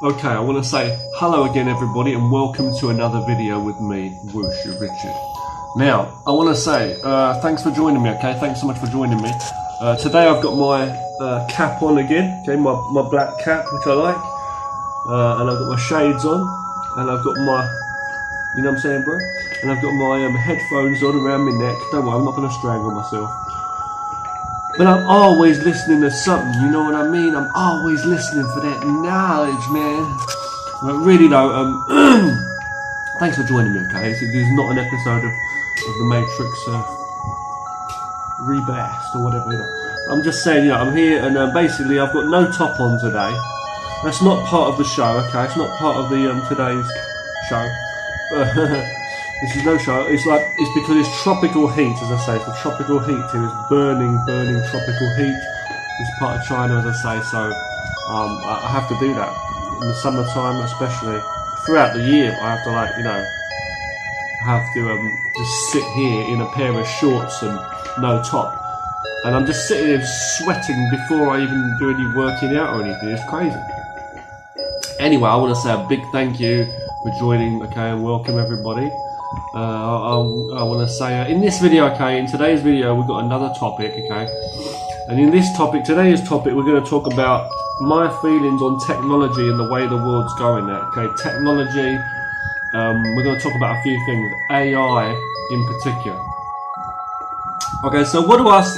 Okay, I want to say hello again everybody and welcome to another video with me, Whoosh Richard. Now, I want to say thanks for joining me, okay? Thanks so much for joining me. Today I've got my cap on again, okay? My black cap, which I like. And I've got my shades on. And I've got my, you know what I'm saying, bro? And I've got my headphones on around my neck. Don't worry, I'm not going to strangle myself. But I'm always listening to something, you know what I mean? I'm always listening for that knowledge, man. But really though, thanks for joining me, okay? This is not an episode of The Matrix Rebirth or whatever. I'm just saying, you know, I'm here and basically I've got no top on today. That's not part of the show, okay? It's not part of the today's show. This is no show. It's because it's tropical heat, as I say. It's the tropical heat here. It's burning tropical heat. It's part of China, as I say. So I have to do that in the summertime, especially throughout the year. I have to, like, you know, have to just sit here in a pair of shorts and no top, and I'm just sitting here sweating before I even do any working out or anything. It's crazy. Anyway, I want to say a big thank you for joining, okay, and welcome everybody. I want to say in this video, okay, in today's video we've got another topic, okay, and in this topic, today's topic, we're going to talk about my feelings on technology and the way the world's going now, okay. Technology, we're going to talk about a few things, AI in particular. Okay, so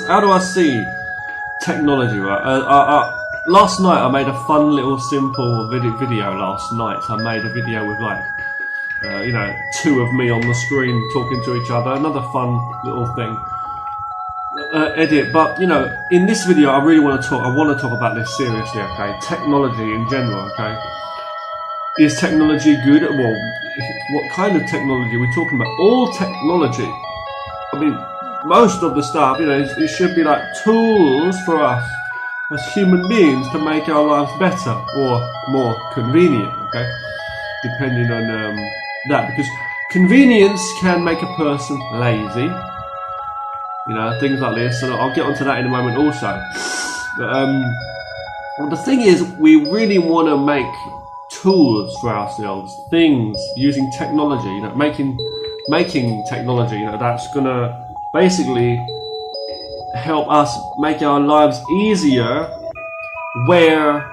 how do I see technology, right? Last night I made a fun little simple video last night. I made a video with, like, you know, two of me on the screen talking to each other. Another fun little thing. Edit, but you know, in this video I want to talk about this seriously, okay? Technology in general, okay? Is technology good? Well, what kind of technology are we talking about? All technology. I mean, most of the stuff, you know, it should be like tools for us as human beings to make our lives better or more convenient, okay? Depending on that, because convenience can make a person lazy, you know, things like this, and I'll get onto that in a moment also. But well, the thing is, we really want to make tools for ourselves, things using technology, you know, making technology, you know, that's gonna basically help us make our lives easier where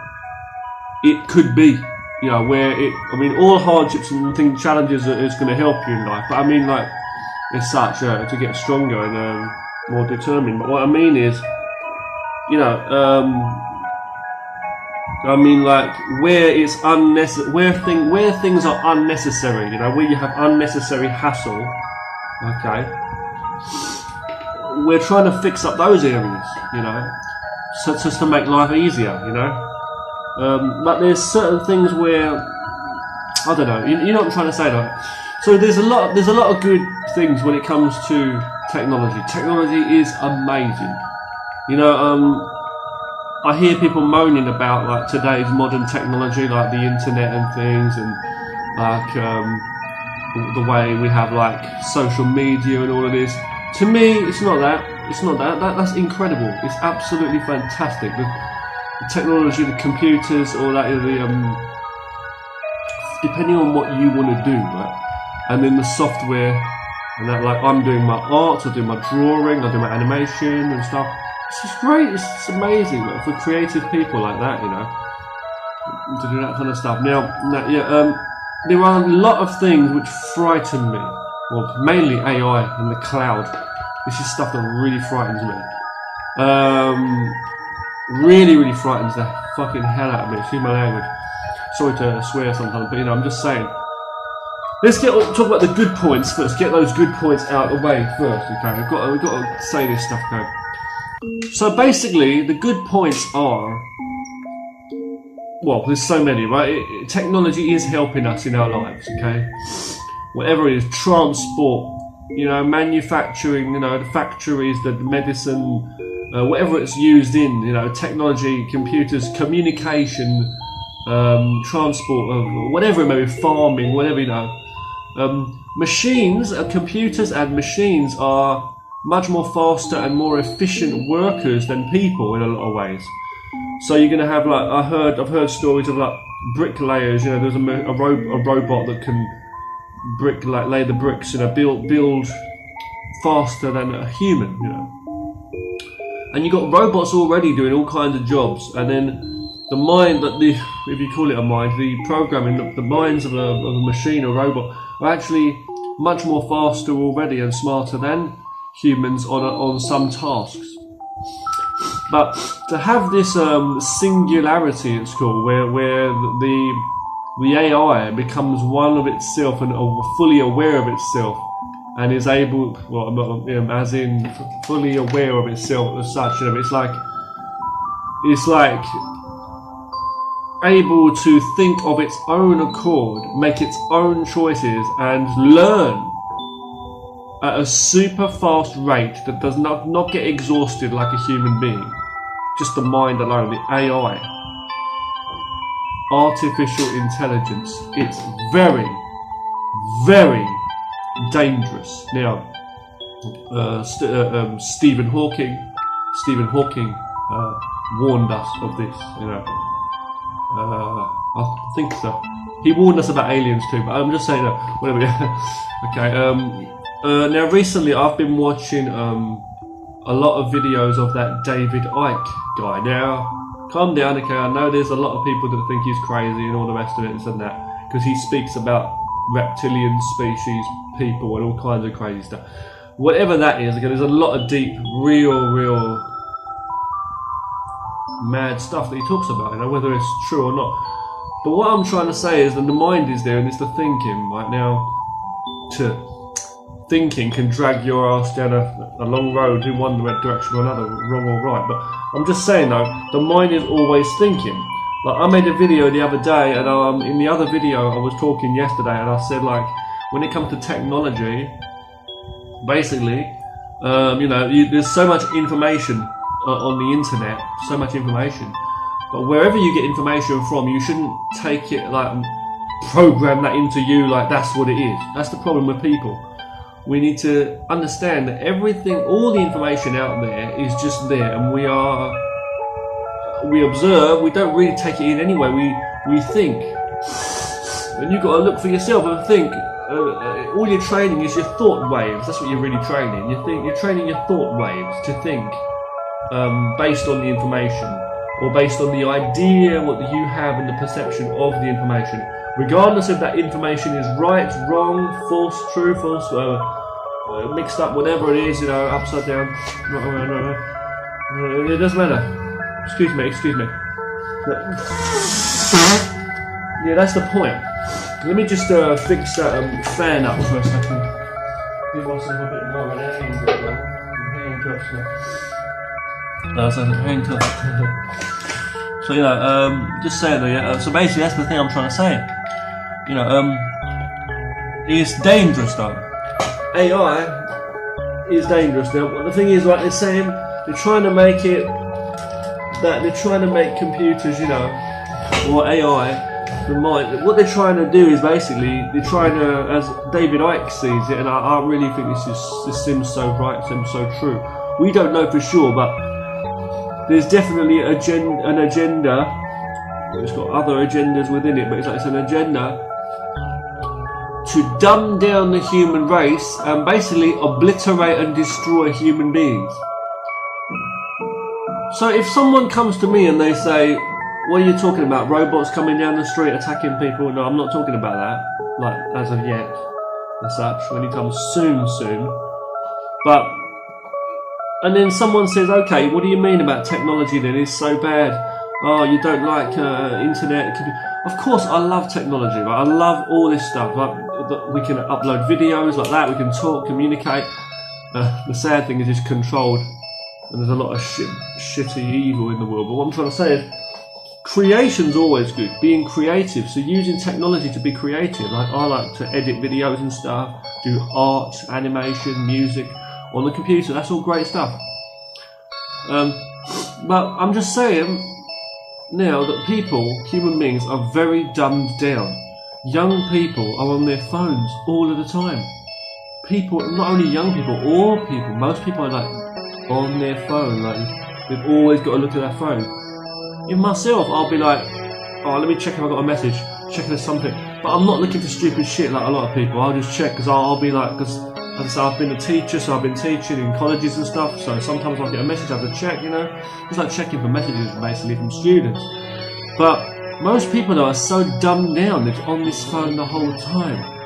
it could be, you know, where it, I mean, all hardships and things, challenges is going to help you in life, but I mean, like, as such, to get stronger and more determined. But what I mean is, you know, I mean, like, where it's unnecessary, where things are unnecessary, you know, where you have unnecessary hassle, okay, we're trying to fix up those areas, you know, so just to make life easier, you know. But there's certain things where, I don't know, you know what I'm trying to say though. So there's a lot of good things when it comes to technology. Technology is amazing. You know, I hear people moaning about, like, today's modern technology, like the internet and things, and like the way we have, like, social media and all of this. To me, it's not that. It's not that. That's incredible. It's absolutely fantastic. The technology, the computers, all that, depending on what you want to do, right? And then the software, and that, like, I'm doing my art, I do my drawing, I do my animation and stuff. It's just great. It's amazing, like, for creative people like that, you know, to do that kind of stuff. Now, there are a lot of things which frighten me. Well, mainly AI and the cloud. This is stuff that really frightens me. Really frightens the fucking hell out of me. Excuse my language. Sorry to swear sometimes, but you know, I'm just saying. Let's talk about the good points first. Get those good points out of the way first, okay? We've got to say this stuff, okay? So basically, the good points are, well, there's so many, right? Technology is helping us in our lives, okay? Whatever it is, transport, you know, manufacturing, you know, the factories, the medicine, whatever it's used in, you know, technology, computers, communication, transport, whatever it may be, farming, whatever, you know. Machines, computers and machines are much more faster and more efficient workers than people in a lot of ways. So you're going to have, like, I've heard stories of, like, bricklayers. You know, there's a robot that can lay the bricks. You know, build faster than a human. You know, and you got robots already doing all kinds of jobs, and then the mind if you call it a mind, the programming, the minds of a machine or robot are actually much more faster already and smarter than humans on some tasks. But to have this singularity, it's called, where the AI becomes one of itself and fully aware of itself, and is able, as in fully aware of itself as such. You know, it's like able to think of its own accord, make its own choices, and learn at a super fast rate that does not get exhausted like a human being. Just the mind alone, the AI, artificial intelligence. It's very, very dangerous. Now, Stephen Hawking warned us of this. You know, I think so. He warned us about aliens too, but I'm just saying that. Whatever. Okay. Now, recently I've been watching a lot of videos of that David Icke guy. Now, calm down, okay? I know there's a lot of people that think he's crazy and all the rest of it and that, because he speaks about reptilian species, people, and all kinds of crazy stuff. Whatever that is, okay, there's a lot of deep, real mad stuff that he talks about, you know, whether it's true or not. But what I'm trying to say is that the mind is there and it's the thinking. Right now, thinking can drag your ass down a long road in one direction or another, wrong or right. But I'm just saying though, the mind is always thinking. Like, I made a video the other day, and in the other video I was talking yesterday, and I said, like, when it comes to technology, basically, you know, there's so much information on the internet, so much information, but wherever you get information from, you shouldn't take it, like, program that into you like that's what it is. That's the problem with people. We need to understand that everything, all the information out there is just there, and we observe, we don't really take it in anyway, we think. And you've got to look for yourself and think. All you're training is your thought waves. That's what you're really training. You're training your thought waves to think based on the information, or based on the idea what you have and the perception of the information, regardless if that information is right, wrong, false, true, false, mixed up, whatever it is, you know, upside down. It doesn't matter. Excuse me. Yeah, that's the point. Let me just fix that fan up for a second. Give myself a bit more of an handcuff. So, you know, just saying though, yeah. So basically, that's the thing I'm trying to say. You know, it's dangerous though. AI is dangerous. Now, the thing is, like they're saying, they're trying to make it that they're trying to make computers, you know, or AI, the mind. What they're trying to do is basically they're trying to, as David Icke sees it, and I really think this seems so right, seems so true. We don't know for sure, but there's definitely an agenda. It's got other agendas within it, but it's an agenda to dumb down the human race and basically obliterate and destroy human beings. So if someone comes to me and they say, what are you talking about? Robots coming down the street attacking people? No, I'm not talking about that, like, as of yet, as such, when it comes soon. But, and then someone says, okay, what do you mean about technology then? It's so bad. Oh, you don't like internet? Of course, I love technology, right? I love all this stuff. Like, we can upload videos like that, we can talk, communicate. The sad thing is it's controlled, and there's a lot of shitty evil in the world. But what I'm trying to say is, creation's always good, being creative. So using technology to be creative. Like, I like to edit videos and stuff, do art, animation, music on the computer. That's all great stuff. But I'm just saying now that human beings, are very dumbed down. Young people are on their phones all of the time. People, not only young people, all people, most people are like on their phone. Like, they've always got to look at their phone. In myself, I'll be like, oh, let me check if I got a message, check if there's something. But I'm not looking for stupid shit like a lot of people. I'll just check because I'll be like, because as I say, I've been a teacher, so I've been teaching in colleges and stuff. So sometimes I'll get a message, I have to check, you know. It's like checking for messages basically from students. But most people though are so dumbed down. They're on this phone the whole time.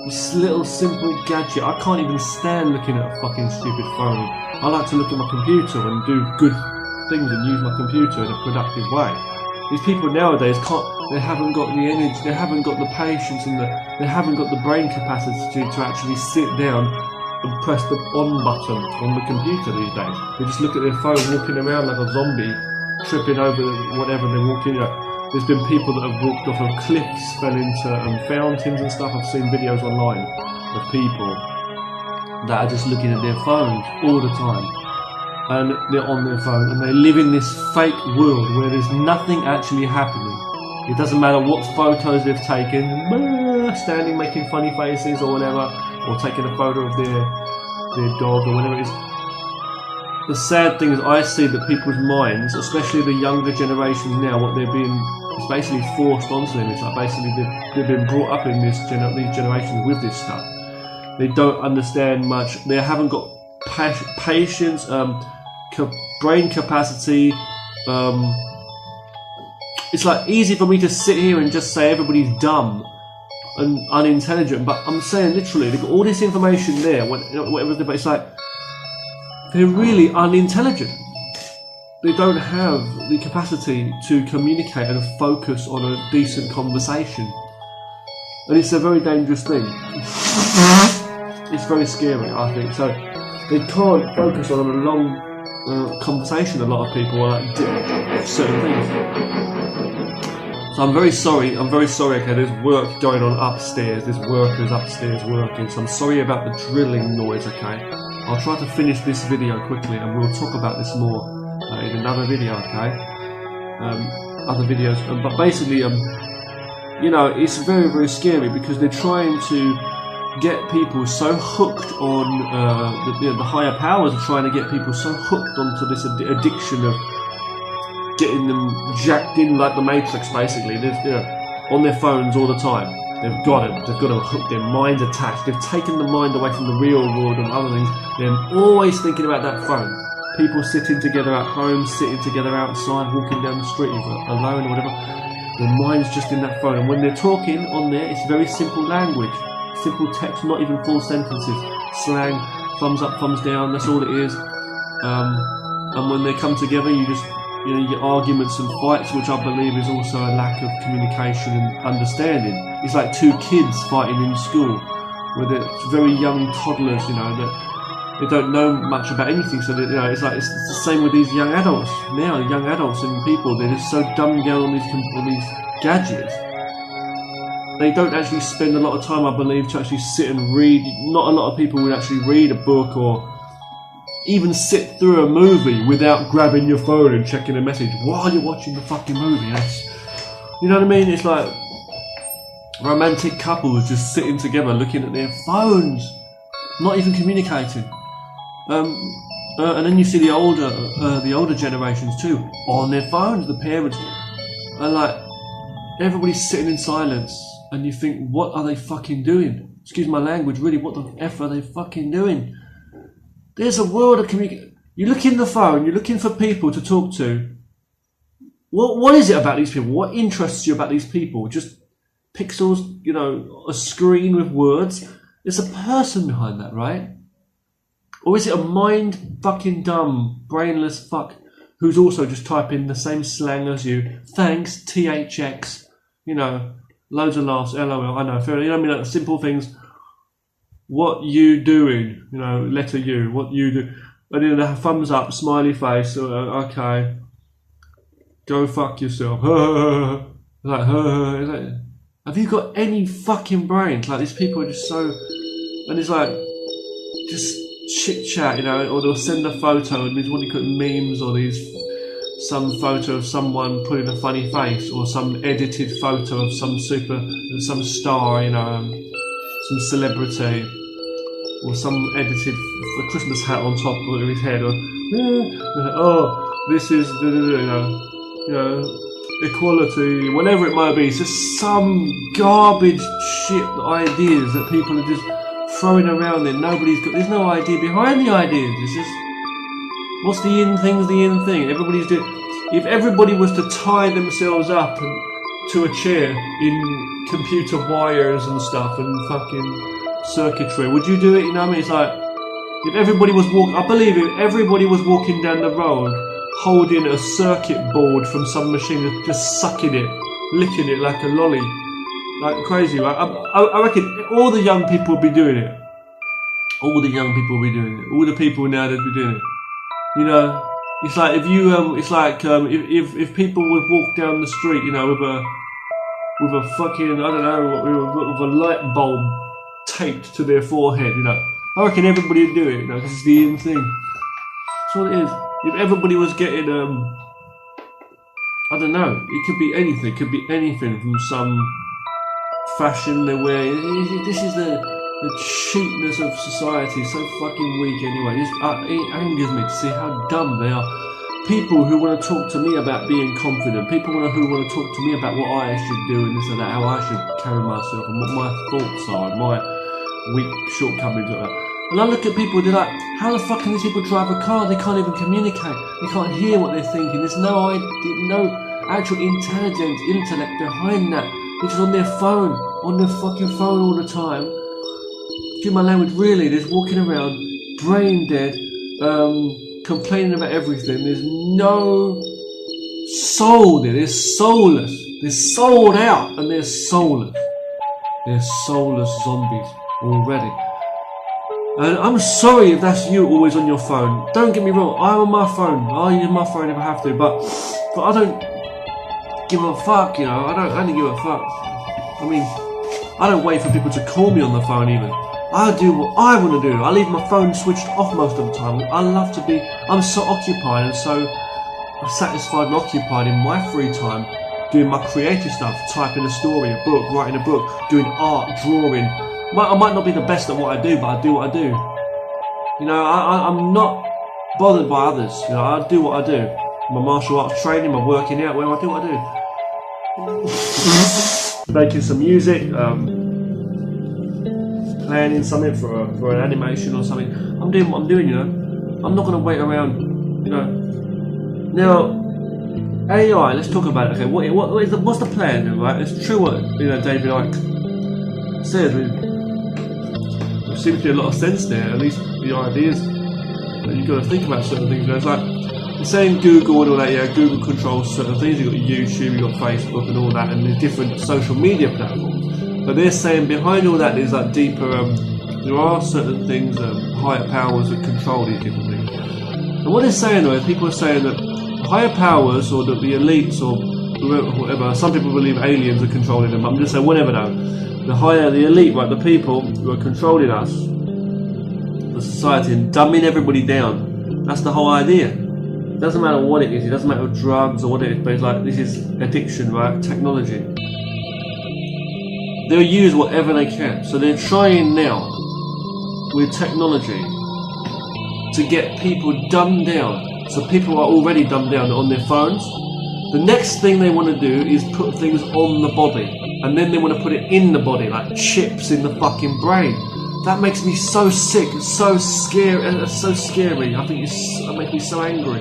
This little simple gadget. I can't even stand looking at a fucking stupid phone. I like to look at my computer and do good things and use my computer in a productive way. These people nowadays they haven't got the energy, they haven't got the patience and they haven't got the brain capacity to actually sit down and press the on button on the computer these days. They just look at their phone walking around like a zombie, tripping over whatever they're walking at. There's been people that have walked off of cliffs, fell into fountains and stuff. I've seen videos online of people that are just looking at their phones all the time. And they're on their phone and they live in this fake world where there's nothing actually happening. It doesn't matter what photos they've taken, standing making funny faces or whatever, or taking a photo of their dog or whatever it is. The sad thing is I see that people's minds, especially the younger generation now, what they're being, it's basically forced onto them. It's like basically they've been brought up in these generations with this stuff. They don't understand much. They haven't got patience, brain capacity. It's like easy for me to sit here and just say everybody's dumb and unintelligent, but I'm saying literally they've got all this information there, whatever. But it's like they're really unintelligent. They don't have the capacity to communicate and focus on a decent conversation, and it's a very dangerous thing. It's very scary, I think. So they can't focus on a long conversation. A lot of people are like certain things. So I'm very sorry, okay, there's work going on upstairs, there's workers upstairs working, so I'm sorry about the drilling noise, okay? I'll try to finish this video quickly and we'll talk about this more in another video, okay? Other videos, but basically, you know, it's very, very scary because they're trying to get people so hooked on, the higher powers are trying to get people so hooked onto this addiction of getting them jacked in like the Matrix, basically. They're on their phones all the time. They've got to hook their minds attached. They've taken the mind away from the real world and other things. They're always thinking about that phone. People sitting together at home, sitting together outside, walking down the street alone or whatever. Their mind's just in that phone. And when they're talking on there, it's very simple language. Simple text, not even full sentences. Slang, thumbs up, thumbs down, that's all it is. And when they come together, you get arguments and fights, which I believe is also a lack of communication and understanding. It's like two kids fighting in school, where they're very young toddlers, you know, that they don't know much about anything. So that, you know, it's the same with these young adults now. Young adults and people, they're just so dumbed down on these gadgets. They don't actually spend a lot of time, I believe, to actually sit and read. Not a lot of people would actually read a book or even sit through a movie without grabbing your phone and checking a message while you're watching the fucking movie. You know what I mean? It's like romantic couples just sitting together looking at their phones, not even communicating. And then you see the older generations too, on their phones, the parents, and like everybody's sitting in silence, and you think, what are they fucking doing? Excuse my language, really, what the F are they fucking doing? There's a world of communication. You look in the phone, you're looking for people to talk to. What is it about these people? What interests you about these people? Just pixels, you know, a screen with words? There's a person behind that, right? Or is it a mind fucking dumb, brainless fuck who's also just typing the same slang as you? Thanks, THX, you know, loads of laughs, LOL, I know, fair, you know what I mean, like simple things. What you doing? You know, letter U. What you do? And then a thumbs up, smiley face. Okay, go fuck yourself. Like, have you got any fucking brains? Like these people are just so, and it's like just chit chat, you know. Or they'll send a photo and there's what you call memes, or some photo of someone putting a funny face, or some edited photo of some star, you know, some celebrity. Or some edited Christmas hat on top of his head, or oh, this is you know, equality, whatever it might be. It's just some garbage shit ideas that people are just throwing around there. There's no idea behind the ideas. It's just, what's the in thing's the in thing. Everybody's doing. If everybody was to tie themselves up to a chair in computer wires and stuff and fucking circuitry, would you do it? You know what I mean? It's like, if everybody was I believe if everybody was walking down the road holding a circuit board from some machine, just sucking it, licking it like a lolly, like crazy, right? I reckon all the young people would be doing it. All the young people would be doing it. All the people nowadays would be doing it. You know, it's like if you, if people would walk down the street, you know, with a fucking, I don't know, with a light bulb taped to their forehead, you know. I reckon everybody would do it, you know, because it's the in thing. That's all it is. If everybody was getting, I don't know, it could be anything. It could be anything from some fashion they wear. This is the cheapness of society. So fucking weak anyway. It angers me to see how dumb they are. People who want to talk to me about being confident. People who want to talk to me about what I should do and this and that, how I should carry myself and what my thoughts are and my weak shortcomings are. And I look at people, they're like, how the fuck can these people drive a car? They can't even communicate. They can't hear what they're thinking. There's no actual intellect behind that. They're just on their phone, on their fucking phone all the time. Excuse my language, really, they're just walking around, brain dead, complaining about everything. There's no soul there. They're soulless. They're sold out and they're soulless. They're soulless zombies already. And I'm sorry if that's you always on your phone. Don't get me wrong, I'm on my phone. I'll use my phone if I have to, but I don't give a fuck, you know. I don't give a fuck. I mean, I don't wait for people to call me on the phone even. I do what I want to do. I leave my phone switched off most of the time. I'm so occupied and so satisfied and occupied in my free time doing my creative stuff, typing a story, a book, writing a book, doing art, drawing. I might not be the best at what I do, but I do what I do. You know, I'm not bothered by others. You know, I do what I do. My martial arts training, my working out, I do what I do. Making some music, planning something for an animation or something. I'm doing what I'm doing, you know. I'm not going to wait around, you know. Now, AI, let's talk about it. Okay, what's the plan, right? It's true what, you know, David Icke said. There seems to be a lot of sense there, at least the ideas that you've got to think about certain things. It's like, you're saying Google and all that, yeah, Google controls certain things. You've got YouTube, you've got Facebook and all that, and the different social media platforms. But they're saying behind all that there's like deeper, there are certain things, higher powers that control these different things. And what they're saying though is people are saying that higher powers, or that the elites, or whatever, some people believe aliens are controlling them, I'm just saying whatever though. The elite, right, the people who are controlling us, the society, and dumbing everybody down. That's the whole idea. It doesn't matter what it is, it doesn't matter drugs or what it is, but it's like, this is addiction, right, technology. They'll use whatever they can. So they're trying now, with technology, to get people dumbed down. So people are already dumbed down on their phones. The next thing they want to do is put things on the body. And then they want to put it in the body, like chips in the fucking brain. That makes me so sick, it's so scary, and it's so scary. I think it makes me so angry.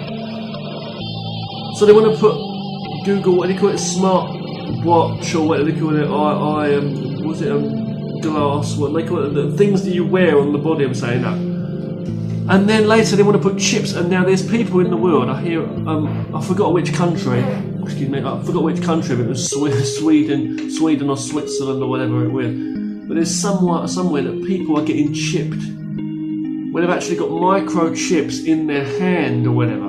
So they want to put Google, what do they call it, smart watch, or what do they call it, glass, what they call it, the things that you wear on the body, I'm saying that. And then later they want to put chips, and now there's people in the world, I hear, I forgot which country, but it was Sweden or Switzerland or whatever it was. But there's somewhere that people are getting chipped, where they've actually got microchips in their hand or whatever,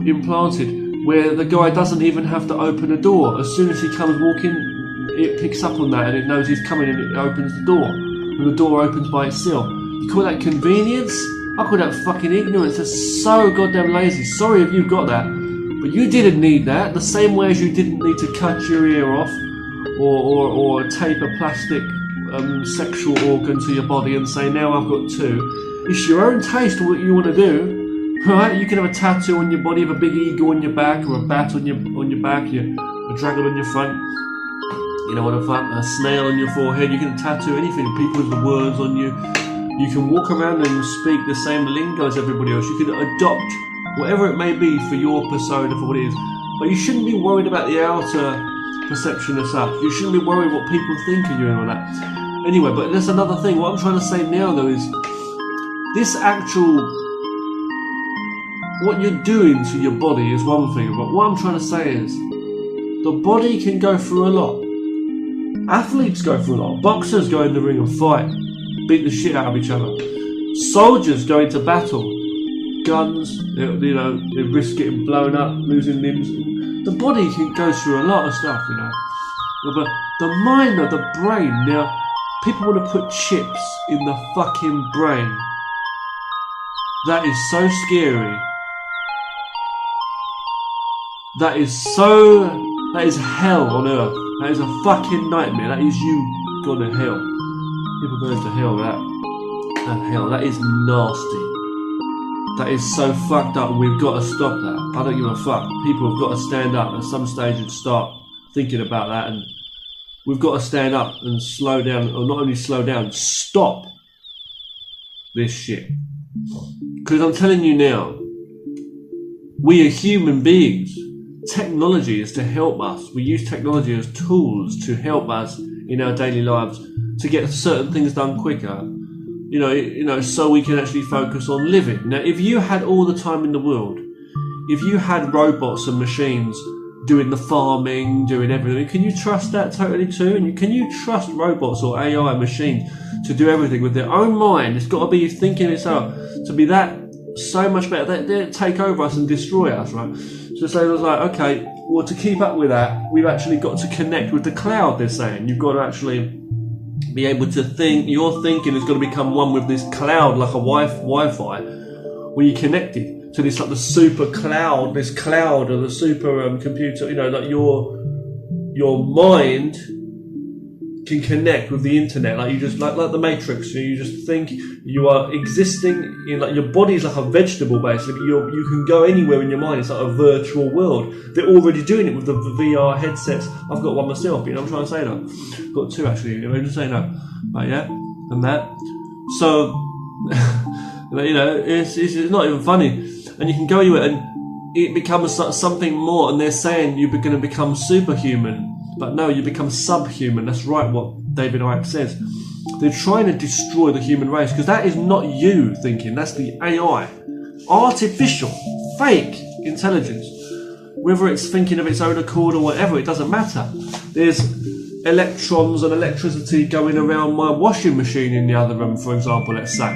implanted, where the guy doesn't even have to open a door. As soon as he comes walking, it picks up on that and it knows he's coming and it opens the door. And the door opens by itself. You call that convenience? I call that fucking ignorance. That's so goddamn lazy. Sorry if you've got that, but you didn't need that. The same way as you didn't need to cut your ear off or tape a plastic sexual organ to your body and say, now I've got two. It's your own taste of what you want to do. Right? You can have a tattoo on your body of a big eagle on your back, or a bat on your back, a dragon on your front, you know, a snail on your forehead. You can tattoo anything, people's words on you. You can walk around and speak the same lingo as everybody else. You can adopt whatever it may be for your persona, for what it is. But you shouldn't be worried about the outer perception of stuff. You shouldn't be worried what people think of you and all that. Anyway, but there's another thing. What I'm trying to say now, though, is this actual... what you're doing to your body is one thing, but what I'm trying to say is the body can go through a lot. Athletes go through a lot. Boxers go in the ring and fight, beat the shit out of each other. Soldiers go into battle. Guns, they risk getting blown up, losing limbs. The body can go through a lot of stuff, you know. But the mind, the brain, now, people want to put chips in the fucking brain. That is so scary. That is hell on earth. That is a fucking nightmare. That is you going to hell. People going to hell, that hell. That is nasty. That is so fucked up. We've got to stop that. I don't give a fuck. People have got to stand up at some stage and start thinking about that. And we've got to stand up and slow down, or not only slow down, stop this shit. Because I'm telling you now, we are human beings. Technology is to help us. We use technology as tools to help us in our daily lives to get certain things done quicker. You know, so we can actually focus on living. Now, if you had all the time in the world, if you had robots and machines doing the farming, doing everything, can you trust that totally too? And can you trust robots or AI machines to do everything with their own mind? It's got to be thinking itself to be that so much better. They take over us and destroy us, right? So it was like, okay, well, to keep up with that, we've actually got to connect with the cloud, they're saying. You've got to actually be able to think. Your thinking is going to become one with this cloud, like a Wi-Fi, where you're connected to this, like the super cloud, this cloud or the super computer, you know, like your mind can connect with the internet, like you just like the Matrix. You just think you are existing in, like, your body is like a vegetable basically. But you can go anywhere in your mind. It's like a virtual world. They're already doing it with the VR headsets. I've got one myself. You know, I'm trying to say that. I've got two actually. I'm just saying that. But yeah, and that. So you know, it's not even funny. And you can go anywhere, and it becomes something more. And they're saying you're going to become superhuman. But no, you become subhuman. That's right, what David Icke says. They're trying to destroy the human race, because that is not you thinking. That's the AI. Artificial, fake intelligence. Whether it's thinking of its own accord or whatever, it doesn't matter. There's electrons and electricity going around my washing machine in the other room, for example, let's say.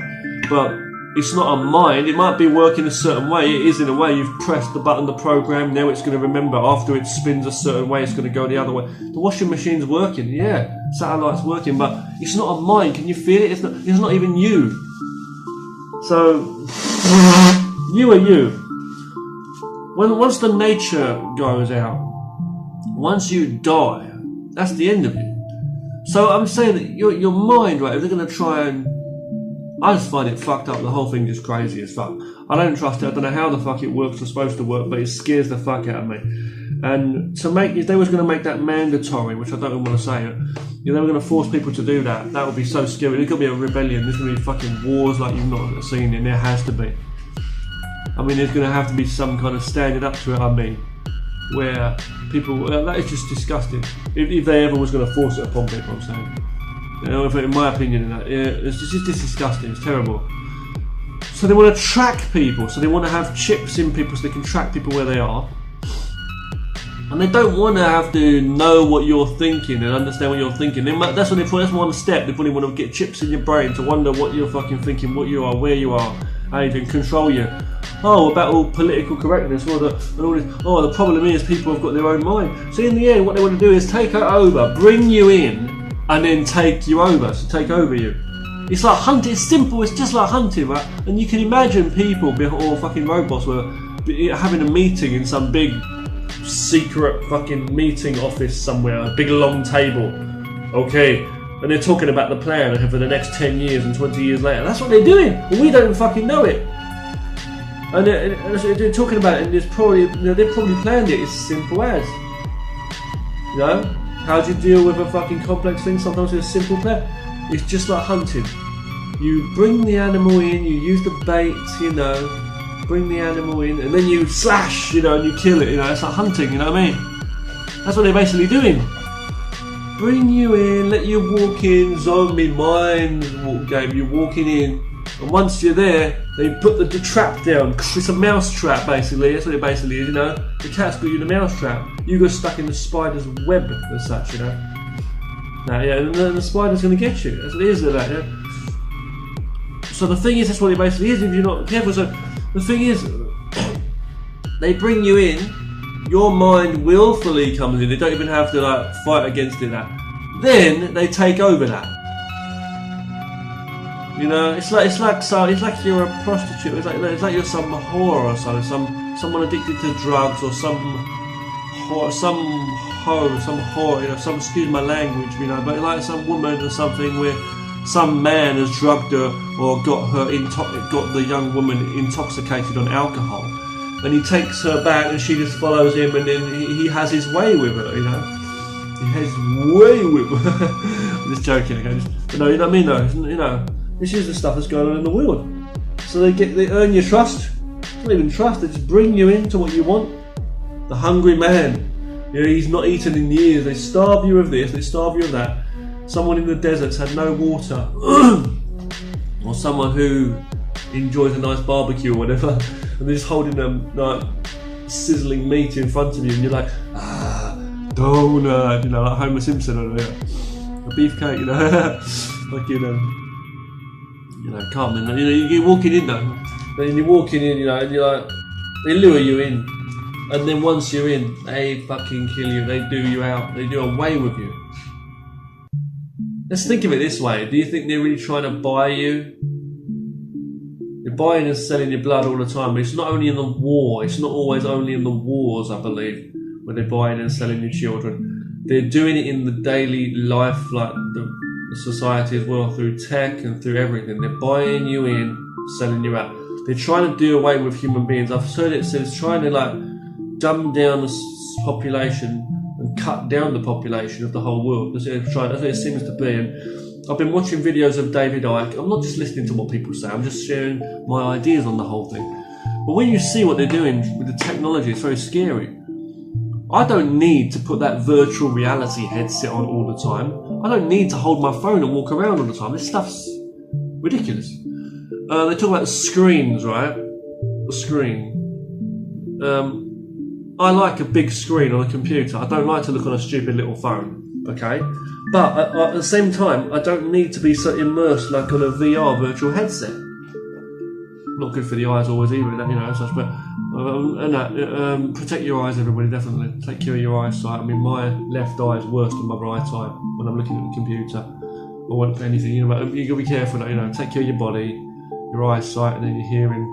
But it's not a mind. It might be working a certain way. It is in a way. You've pressed the button, the program. Now it's going to remember. After it spins a certain way, it's going to go the other way. The washing machine's working. Yeah, satellite's working, but it's not a mind. Can you feel it? It's not even you. So you are you. Once the nature goes out, once you die, that's the end of you. So I'm saying that your mind, right? If they're going to try and, I just find it fucked up. The whole thing is crazy as fuck. I don't trust it. I don't know how the fuck it works or supposed to work, but it scares the fuck out of me. And if they was going to make that mandatory, which I don't even want to say it, they were going to force people to do that. That would be so scary. There's going to be a rebellion. There's going to be fucking wars like you've not seen, and there has to be. I mean, there's going to have to be some kind of standing up to it. I mean, where people, that is just disgusting. If they ever was going to force it upon people, I'm saying. You know, in my opinion, it's just disgusting. It's terrible. So they want to track people. So they want to have chips in people so they can track people where they are. And they don't want to have to know what you're thinking and understand what you're thinking. That's what they put. That's one step. They probably want to get chips in your brain to wonder what you're fucking thinking, what you are, where you are, how you can control you. Oh, about all political correctness, and all this. Oh, the problem is people have got their own mind. So in the end, what they want to do is take it over, bring you in, and then take you over, so take over you. It's like hunting, it's simple, it's just like hunting, right? And you can imagine people, or fucking robots, were having a meeting in some big, secret fucking meeting office somewhere, a big long table. Okay, and they're talking about the plan for the next 10 years and 20 years later. That's what they're doing, and we don't fucking know it. And they're talking about it, and there's probably, they've probably planned it as simple as, how do you deal with a fucking complex thing? Sometimes with a simple plan. It's just like hunting. You bring the animal in, you use the bait, bring the animal in, and then you slash, and you kill it, it's like hunting, you know what I mean? That's what they're basically doing. Bring you in, let you walk in, zombie mind game, you're walking in, and once you're there, they put the trap down. It's a mouse trap, basically. That's what it basically is, The cat's got you in a mouse trap. You got stuck in the spider's web, as such, Now, and the spider's going to get you. That's what it is, that, So the thing is, that's what it basically is if you're not careful. So the thing is, they bring you in, your mind willfully comes in. They don't even have to fight against it. Then they take over that. It's like you're a prostitute. It's like you're some whore or something. Someone addicted to drugs or some whore. Excuse my language, but like some woman or something where some man has drugged her or got the young woman intoxicated on alcohol, and he takes her back and she just follows him, and then he has his way with her, He has his way with her. I'm just joking, okay? But no, you know what I mean though, this is the stuff that's going on in the world. So they earn your trust. It's not even trust, they just bring you into what you want. The hungry man, he's not eaten in years, they starve you of this, they starve you of that. Someone in the desert's had no water, or someone who enjoys a nice barbecue or whatever, and they're just holding sizzling meat in front of you, and you're like, donut, like Homer Simpson or a beefcake, Carmen, you're walking in though, and you're walking in, and you're like, they lure you in, and then once you're in, they fucking kill you, they do you out, they do away with you. Let's think of it this way. Do you think they're really trying to buy you? They're buying and selling your blood all the time, but it's not only in the war. It's not always only in the wars, I believe, when they're buying and selling your children. They're doing it in the daily life, like the society as well, through tech and through everything. They're buying you in, selling you out. They're trying to do away with human beings. I've heard it said it's trying to dumb down the population and cut down the population of the whole world. That's what it seems to be. And I've been watching videos of David Icke. I'm not just listening to what people say, I'm just sharing my ideas on the whole thing. But when you see what they're doing with the technology, it's very scary. I don't need to put that virtual reality headset on all the time. I don't need to hold my phone and walk around all the time. This stuff's ridiculous. They talk about screens, right? The screen. I like a big screen on a computer. I don't like to look on a stupid little phone, okay? But at the same time, I don't need to be so immersed like on a VR virtual headset. Not good for the eyes always either, such. But protect your eyes, everybody. Definitely take care of your eyesight. I mean, my left eye is worse than my right eye when I'm looking at the computer or anything. But you gotta be careful. Take care of your body, your eyesight, and then your hearing.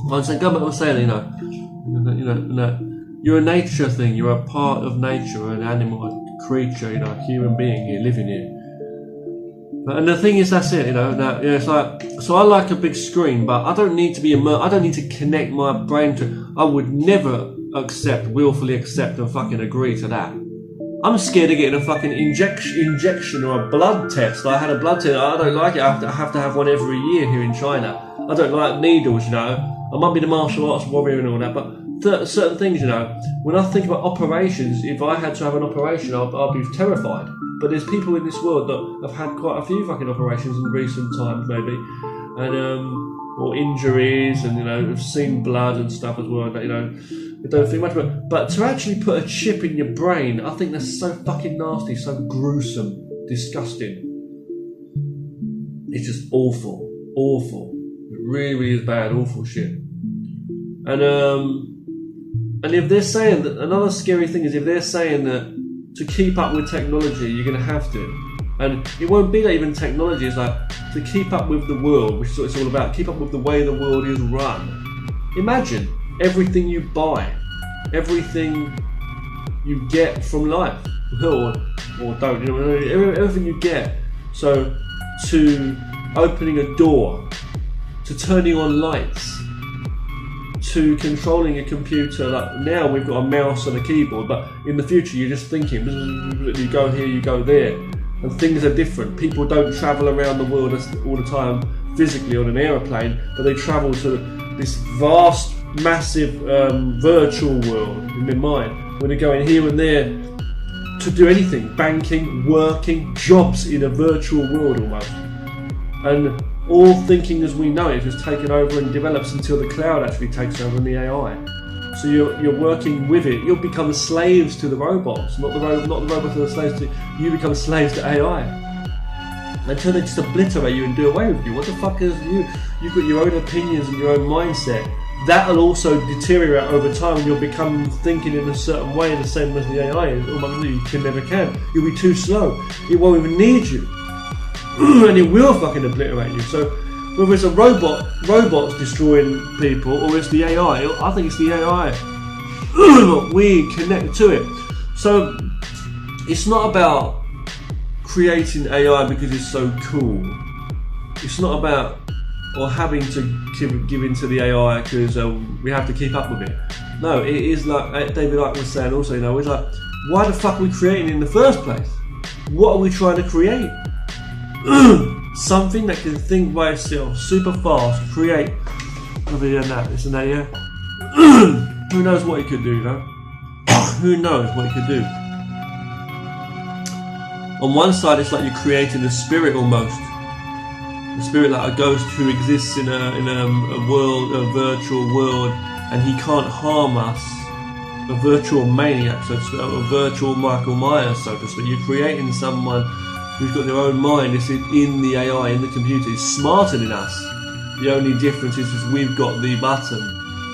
Like I said, go back to saying, you're a nature thing. You're a part of nature, an animal, a creature, a human being here, living here. And the thing is, that's it, it's like, so I like a big screen, but I don't need to be immersed, I don't need to connect my brain to it. I would never willfully accept and fucking agree to that. I'm scared of getting a fucking injection or a blood test. I had a blood test, I don't like it, I have to have one every year here in China. I don't like needles, I might be the martial arts warrior and all that, but certain things, when I think about operations, if I had to have an operation, I'd be terrified. But there's people in this world that have had quite a few fucking operations in recent times, maybe, and or injuries, and have seen blood and stuff as well. That they don't think much about. But to actually put a chip in your brain, I think that's so fucking nasty, so gruesome, disgusting. It's just awful. It really, really is bad, awful shit. And if they're saying that, another scary thing is if they're saying that to keep up with technology, you're going to have to. And it won't be that even technology, it's like to keep up with the world, which is what it's all about, keep up with the way the world is run. Imagine everything you buy, everything you get from life, or don't, everything you get. So, to opening a door, to turning on lights, to controlling a computer. Like now we've got a mouse and a keyboard, but in the future you're just thinking, you go here, you go there, and things are different. People don't travel around the world all the time physically on an aeroplane, but they travel to this vast, massive virtual world in their mind, where they're going here and there to do anything, banking, working, jobs in a virtual world almost. And all thinking as we know it is taken over and develops until the cloud actually takes over and the AI. So you're working with it. You'll become slaves to the robots, not the robots are the slaves to you. Become slaves to AI until they just obliterate you and do away with you. What the fuck is you? You've got your own opinions and your own mindset. That'll also deteriorate over time, and you'll become thinking in a certain way, the same as the AI is. You can never can. You'll be too slow. It won't even need you. And it will fucking obliterate you. So whether it's a robots destroying people, or it's the AI, I think it's the AI. We connect to it. So it's not about creating AI because it's so cool. It's not about having to give into the AI because we have to keep up with it. No, it is like David Icke was saying also, it's like, why the fuck are we creating in the first place? What are we trying to create? Something that can think by itself, super fast, create. Isn't that, yeah? Who knows what it could do, Who knows what it could do? On one side, it's like you're creating a spirit almost. A spirit like a ghost who exists in a world, a virtual world, and he can't harm us. A virtual maniac, so it's a virtual Michael Myers, so to speak. You're creating someone who's got their own mind. It's in the AI, in the computer. It's smarter than us. The only difference is we've got the button.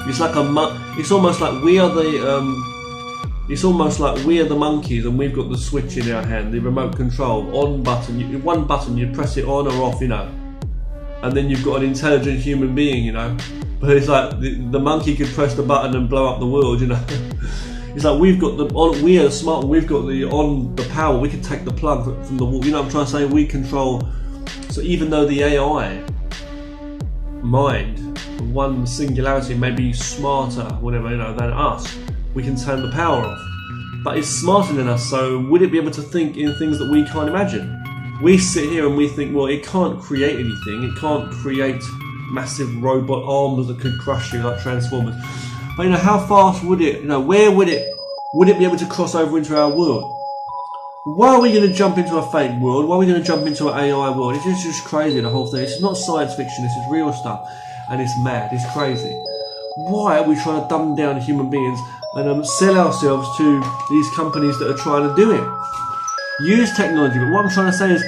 It's like it's almost like we are the. It's almost like we are the monkeys, and we've got the switch in our hand, the remote control on button. One button, you press it on or off, and then you've got an intelligent human being, But it's like the monkey could press the button and blow up the world, It's like we are smart. We've got the power. We can take the plug from the wall. What I'm trying to say? We control. So even though the AI mind, one singularity, may be smarter, whatever, than us, we can turn the power off. But it's smarter than us. So would it be able to think in things that we can't imagine? We sit here and we think, well, it can't create anything. It can't create massive robot arms that could crush you like Transformers. But how fast would it, where would it be able to cross over into our world? Why are we going to jump into a fake world? Why are we going to jump into an AI world? It's just crazy, the whole thing. It's not science fiction, this is real stuff. And it's mad, it's crazy. Why are we trying to dumb down human beings and sell ourselves to these companies that are trying to do it? Use technology, but what I'm trying to say is,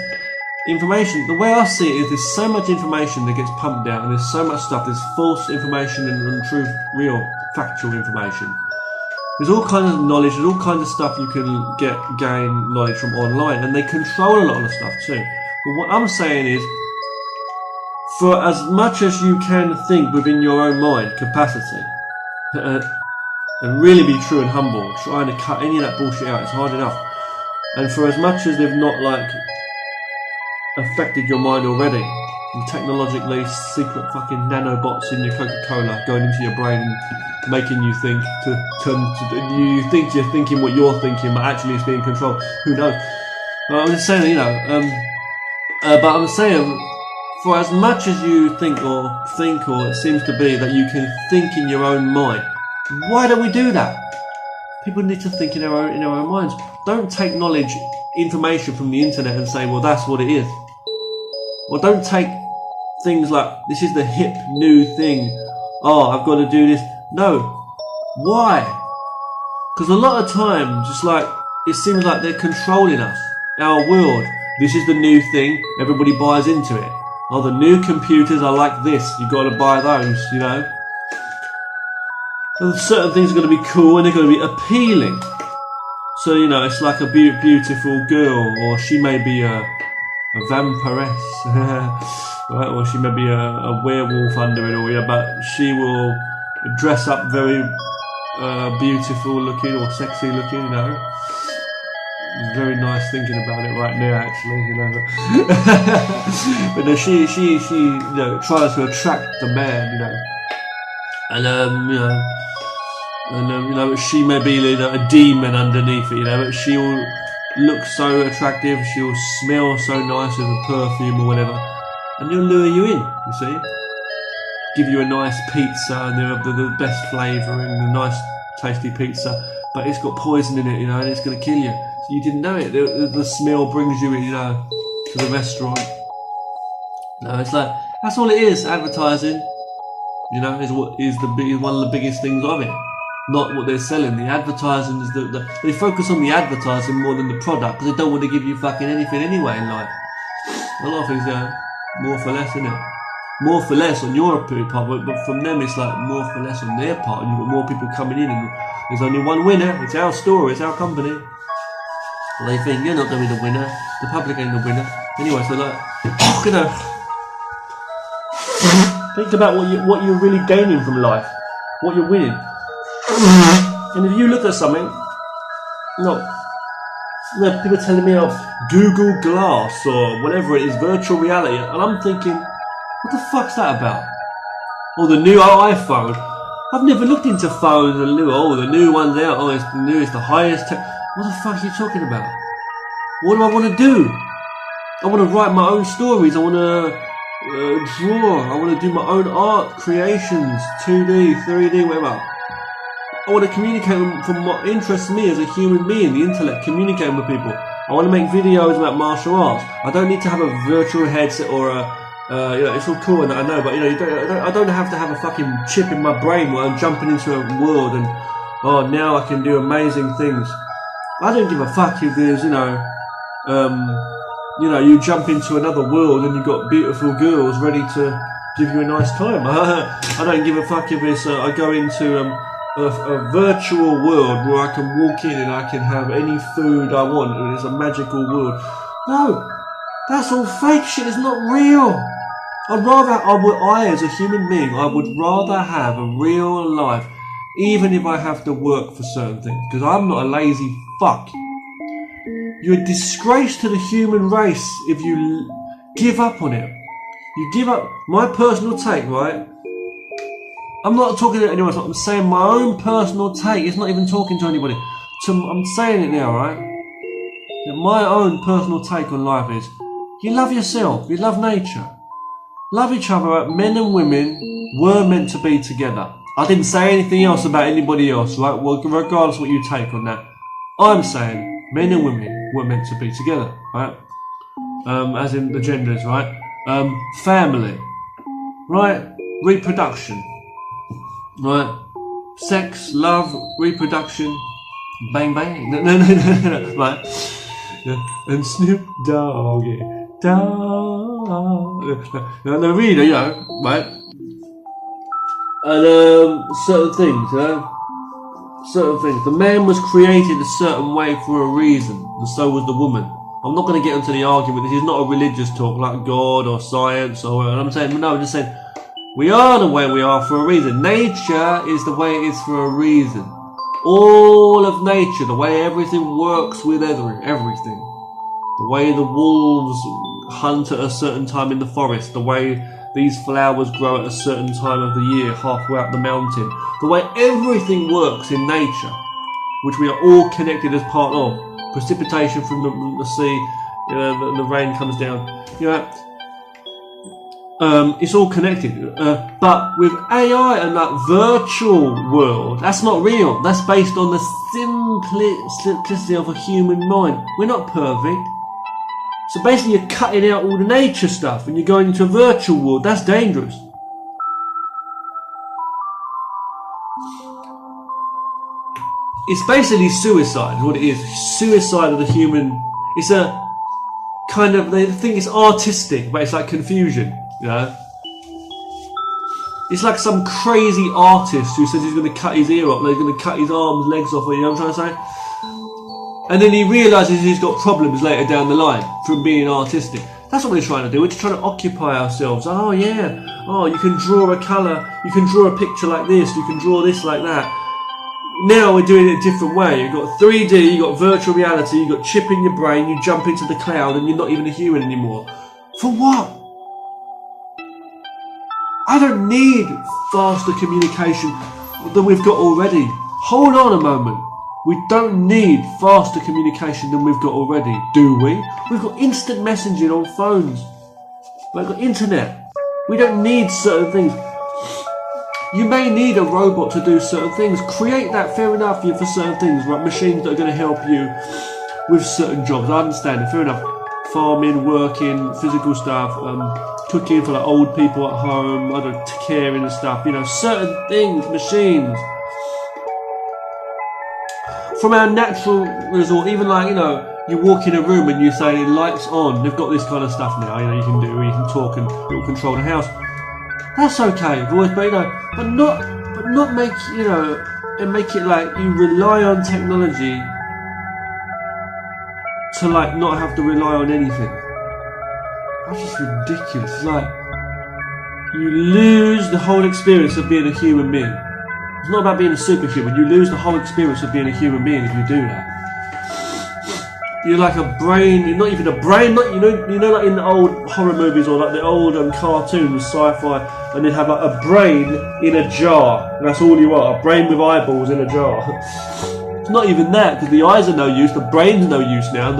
information, the way I see it is there's so much information that gets pumped out, and there's so much stuff, there's false information and truth, real, factual information. There's all kinds of knowledge, there's all kinds of stuff you can gain knowledge from online, and they control a lot of the stuff too. But what I'm saying is, for as much as you can think within your own mind capacity, and really be true and humble, trying to cut any of that bullshit out, it's hard enough. And for as much as they've not affected your mind already, with technologically secret fucking nanobots in your Coca-Cola going into your brain and making you think you think you're thinking what you're thinking, but actually it's being controlled. Who knows? But I'm just saying, but I'm saying, for as much as you think or it seems to be that you can think in your own mind, why don't we do that? People need to think in their own minds. Don't take knowledge, information from the internet and say, well, that's what it is. Or don't take things like, this is the hip new thing. Oh, I've got to do this. No. Why? Because a lot of times, it seems like they're controlling us, our world. This is the new thing. Everybody buys into it. Oh, the new computers are like this. You've got to buy those, And certain things are going to be cool and they're going to be appealing. So, it's like a beautiful girl, or she may be a vampiress, right? Or she may be a werewolf under it all, but she will dress up very beautiful looking or sexy looking, It's very nice thinking about it right now, actually, But no, she tries to attract the man, and she may be a demon underneath it, but she'll look so attractive, she'll smell so nice with a perfume or whatever, and they'll lure you in, you see. Give you a nice pizza, and they're the best flavouring, a nice tasty pizza, but it's got poison in it, and it's going to kill you. So you didn't know it. The smell brings you, to the restaurant. No, it's like, that's all it is. Advertising, is one of the biggest things of it. Not what they're selling. The advertising is they focus on the advertising more than the product, because they don't want to give you fucking anything anyway in life. A lot of things are more for less, isn't it? More for less on your part, but from them it's like more for less on their part, and you've got more people coming in, and there's only one winner. It's our store, it's our company. Well, they think you're not going to be the winner, the public ain't the winner. Anyway, so think about what you're really gaining from life, what you're winning. And if you look at something, people telling me Google Glass or whatever it is, virtual reality, and I'm thinking, what the fuck's that about? Or the new iPhone. I've never looked into phones and the new one's out. Oh, it's the newest, the highest tech. What the fuck are you talking about? What do I want to do? I want to write my own stories. I want to draw. I want to do my own art creations, 2D, 3D, whatever. I want to communicate from what interests me as a human being, the intellect, communicating with people. I want to make videos about martial arts. I don't need to have a virtual headset or it's all cool and I know, but I don't have to have a fucking chip in my brain while I'm jumping into a world and now I can do amazing things. I don't give a fuck if there's you jump into another world and you've got beautiful girls ready to give you a nice time. I don't give a fuck if it's I go into a virtual world where I can walk in and I can have any food I want and it's a magical world. No, that's all fake shit. It's not real. I as a human being, I would rather have a real life, even if I have to work for certain things, because I'm not a lazy fuck. You're a disgrace to the human race if you give up on it. You give up. My personal take, right? I'm not talking to anyone, I'm saying my own personal take. It's not even talking to anybody. I'm saying it now, right? My own personal take on life is, you love yourself, you love nature. Love each other, right? Men and women were meant to be together. I didn't say anything else about anybody else, right? Well, regardless of what you take on that. I'm saying men and women were meant to be together, right? As in the genders, right? Family, right? Reproduction, right? Sex, love, reproduction, bang bang. No, right? Yeah. And Snoop Doggy, no, really, right? And certain things, certain things. The man was created a certain way for a reason, and so was the woman. I'm not going to get into the argument. This is not a religious talk like God or science or. And I'm saying, no, I'm just saying we are the way we are for a reason. Nature is the way it is for a reason. All of nature, the way everything works with everything. The way the wolves hunt at a certain time in the forest, the way these flowers grow at a certain time of the year, halfway up the mountain, the way everything works in nature, which we are all connected as part of. Precipitation from the sea, the rain comes down. It's all connected. But with AI and that virtual world, that's not real. That's based on the simplicity of a human mind. We're not perfect. So basically you're cutting out all the nature stuff and you're going into a virtual world. That's dangerous. It's basically suicide is what it is. Suicide of the human. It's a kind of, they think it's artistic, but it's like confusion, It's like some crazy artist who says he's going to cut his ear off, he's going to cut his arms, legs off, you know what I'm trying to say? And then he realises he's got problems later down the line from being artistic. That's what we're trying to do. We're just trying to occupy ourselves. Oh yeah. Oh, you can draw a colour. You can draw a picture like this. You can draw this like that. Now we're doing it a different way. You've got 3D, you've got virtual reality, you've got chip in your brain, you jump into the cloud and you're not even a human anymore. For what? I don't need faster communication than we've got already. Hold on a moment. We don't need faster communication than we've got already, do we? We've got instant messaging on phones. We've got internet. We don't need certain things. You may need a robot to do certain things. Create that, fair enough, for certain things, right? Machines that are going to help you with certain jobs. I understand it, fair enough. Farming, working, physical stuff, cooking for like old people at home, I don't know, caring and stuff. You know, certain things, machines. From our natural resort, even like, you know, you walk in a room and you say lights on. They've got this kind of stuff now. You know, you can do, you can talk and it'll control the house. That's okay, boys, but you know, but not make, you know, and make it like you rely on technology to like not have to rely on anything. That's just ridiculous. It's like you lose the whole experience of being a human being. It's not about being a superhuman. You lose the whole experience of being a human being if you do that. You're like a brain. You're not even a brain. Not you know, like in the old horror movies or like the old cartoons, sci-fi, and they'd have like a brain in a jar, and that's all you are—a brain with eyeballs in a jar. It's not even that, because the eyes are no use, the brain's no use now.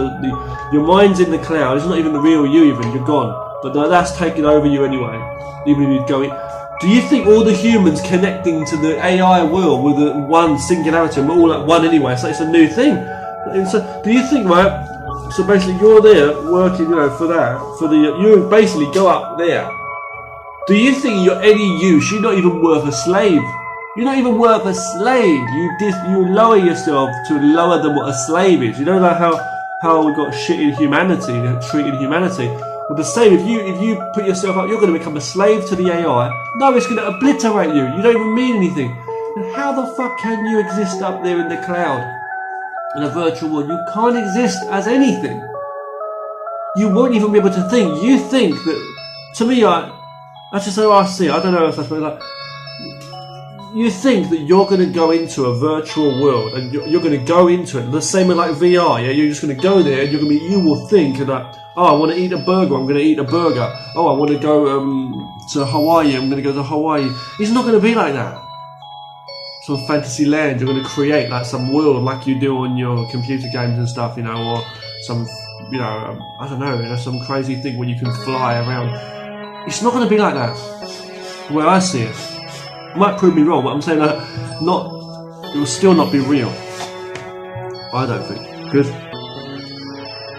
Your mind's in the cloud. It's not even the real you. Even you're gone. But that's taking over you anyway. Even if you go in. Do you think all the humans connecting to the AI world with the one singularity, and we're all at one anyway, so it's a new thing? And so, do you think, right, so basically you're there working, you know, you basically go up there. Do you think you're any use? You're not even worth a slave. You're not even worth a slave. You lower yourself to lower than what a slave is. You know like how we got shit in humanity, treated humanity. Well, the same, if you put yourself up, you're going to become a slave to the AI. No, it's going to obliterate you. You don't even mean anything. And how the fuck can you exist up there in the cloud? In a virtual world, you can't exist as anything. You won't even be able to think. You think that, to me, that's just how I see it. I don't know if that's like, you think that you're going to go into a virtual world and you're going to go into it the same with like VR. Yeah, you're just going to go there and you will think that, oh, I want to eat a burger. I'm going to eat a burger. Oh, I want to go to Hawaii. I'm going to go to Hawaii. It's not going to be like that. Some fantasy land you're going to create, like some world like you do on your computer games and stuff, you know, or some, you know, I don't know, you know, some crazy thing where you can fly around. It's not going to be like that. The way I see it. It might prove me wrong, but I'm saying that it will still not be real. I don't think, because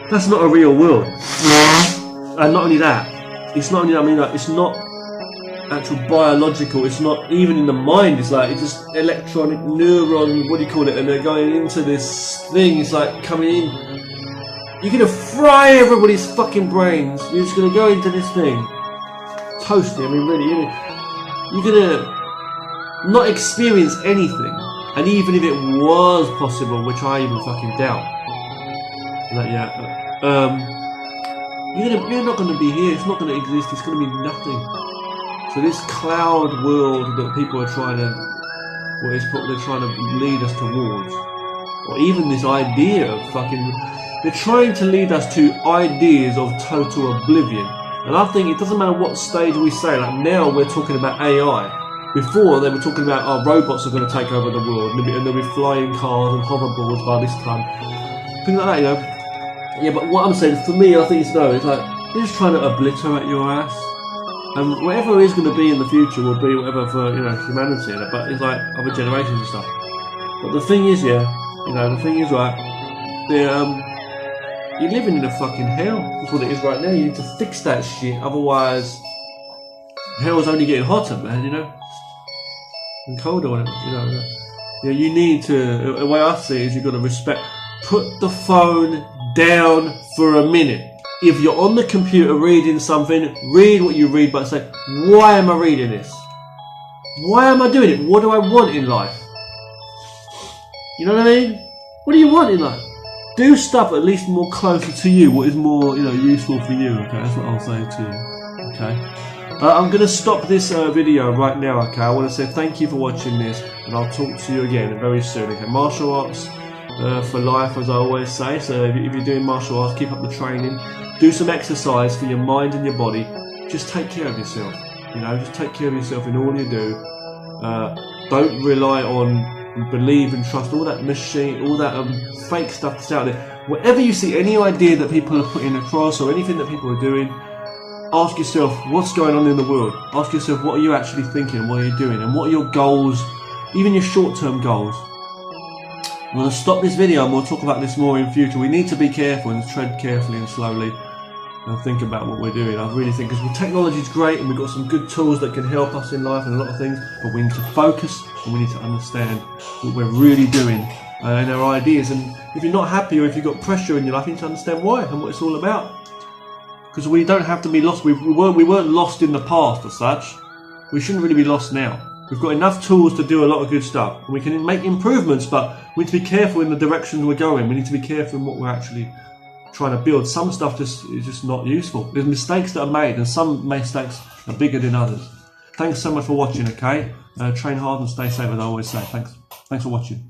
that's not a real world. And not only that, it's not only that, I mean, like, it's not actual biological, it's not even in the mind, it's like, it's just electronic neuron, what do you call it, and they're going into this thing, it's like coming in, you're gonna fry everybody's fucking brains, you're just gonna go into this thing, toasty, I mean really, you're gonna not experience anything, and even if it was possible, which I even fucking doubt, like, you're not gonna be here, it's not gonna exist, it's gonna be nothing. So this cloud world that people are trying to, they're trying to lead us towards, or even this idea of fucking, they're trying to lead us to ideas of total oblivion. And I think it doesn't matter what stage we say, like now we're talking about AI. Before they were talking about, robots are going to take over the world, and there'll be flying cars and hoverboards by this time. Things like that, you know. Yeah, but what I'm saying, for me, I think it's like, they're just trying to obliterate your ass. And whatever is going to be in the future will be whatever for, you know, humanity, but it's like other generations and stuff. But the thing is, right, you're living in a fucking hell. That's what it is right now. You need to fix that shit, otherwise hell's only getting hotter, man, you know, and colder, whatever, you know. Yeah, you need to, the way I see it is you've got to put the phone down for a minute. If you're on the computer reading something, read what you read, but say, why am I reading this? Why am I doing it? What do I want in life? You know what I mean? What do you want in life? Do stuff at least more closer to you, what is more, you know, useful for you, okay? That's what I'll say to you, okay? I'm going to stop this video right now, okay? I want to say thank you for watching this, and I'll talk to you again very soon, okay? Martial arts for life, as I always say, so if you're doing martial arts, keep up the training. Do some exercise for your mind and your body. Just take care of yourself. You know, just take care of yourself in all you do. Don't rely on, believe and trust all that machine, all that fake stuff that's out there. Whatever you see, any idea that people are putting across or anything that people are doing, ask yourself what's going on in the world. Ask yourself what are you actually thinking, what are you doing, and what are your goals, even your short-term goals. I'm going to stop this video and we'll talk about this more in future. We need to be careful and tread carefully and slowly and think about what we're doing. I really think, because technology is great and we've got some good tools that can help us in life and a lot of things, but we need to focus and we need to understand what we're really doing and our ideas. And if you're not happy or if you've got pressure in your life, you need to understand why and what it's all about. Because we don't have to be lost. We weren't lost in the past as such. We shouldn't really be lost now. We've got enough tools to do a lot of good stuff. We can make improvements, but we need to be careful in the direction we're going. We need to be careful in what we're actually trying to build. Some stuff is just not useful. There's mistakes that are made, and some mistakes are bigger than others. Thanks so much for watching, okay? Train hard and stay safe, as I always say. Thanks for watching.